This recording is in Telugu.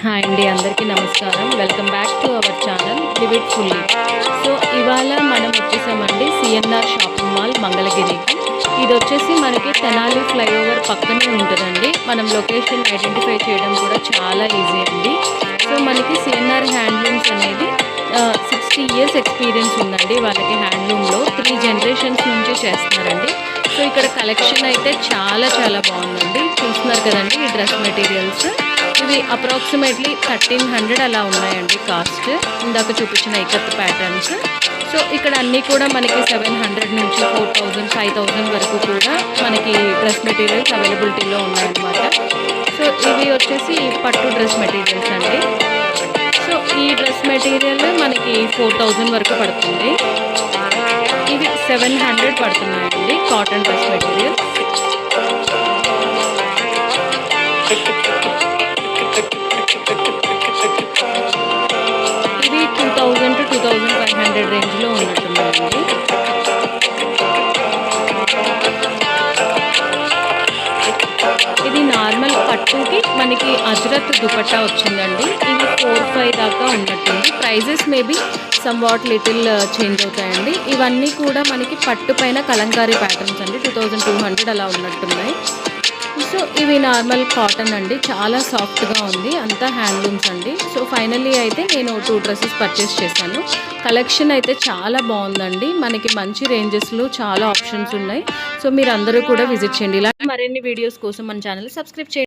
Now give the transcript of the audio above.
హాయ్ అండి, అందరికీ నమస్కారం. Welcome back to our channel live it fully. So ఇవాళ మనం వచ్చేసామండి సిఎన్ఆర్ షాపింగ్ మాల్ మంగళగిరికి. ఇది వచ్చేసి మనకి తెనాలి ఫ్లైఓవర్ పక్కనే ఉంటుందండి. మనం లొకేషన్ ఐడెంటిఫై చేయడం కూడా చాలా ఈజీ అండి. సో మనకి సిఎన్ఆర్ హ్యాండ్లూమ్స్ అనేది 60 ఇయర్స్ ఎక్స్పీరియన్స్ ఉందండి వాళ్ళకి. హ్యాండ్లూమ్లో 3 జనరేషన్స్ నుంచి చేస్తున్నారండి. సో ఇక్కడ కలెక్షన్ అయితే చాలా చాలా బాగుందండి. చూస్తున్నారు కదండి ఈ డ్రెస్ మెటీరియల్స్. ఇవి అప్రాక్సిమేట్లీ 1300 అలా ఉన్నాయండి కాస్ట్. ఇందాక చూపించిన ఇకత్ ప్యాటర్న్స్. సో ఇక్కడ అన్నీ కూడా మనకి 700 నుంచి 4000, 5000 వరకు కూడా మనకి డ్రెస్ మెటీరియల్స్ అవైలబిలిటీలో ఉన్నాయన్నమాట. సో ఇవి వచ్చేసి పట్టు డ్రెస్ మెటీరియల్స్ అండి. సో ఈ డ్రెస్ మెటీరియల్ మనకి 4000 వరకు పడుతుంది. ఇవి 700 పడుతున్నాయండి కాటన్ డ్రెస్ మెటీరియల్స్. ఇవి 2000 to 2500 రేంజ్లో ఉన్నట్టున్నాయండి. ఇది నార్మల్ పట్టుకి మనకి అజ్రత్ దుపట్టా వచ్చిందండి. ఇవి 4-5 దాకా ఉన్నట్టుంది. Prices maybe some what little change అవుతాయండి. ఇవన్నీ కూడా మనకి పట్టు పైన కలంకారీ ప్యాటర్న్స్ అండి. 2200 అలా ఉన్నట్టున్నాయి. సో ఇవి నార్మల్ కాటన్ అండి, చాలా సాఫ్ట్గా ఉంది, అంతా హ్యాండ్లూమ్స్ అండి. సో ఫైనల్లీ అయితే నేను 2 డ్రెస్సెస్ పర్చేస్ చేశాను. కలెక్షన్ అయితే చాలా బాగుందండి. మనకి మంచి రేంజెస్లో చాలా ఆప్షన్స్ ఉన్నాయి. సో మీరు అందరూ కూడా విజిట్ చేయండి. ఇలా మరిన్ని వీడియోస్ కోసం మన ఛానల్ సబ్స్క్రైబ్ చేయండి.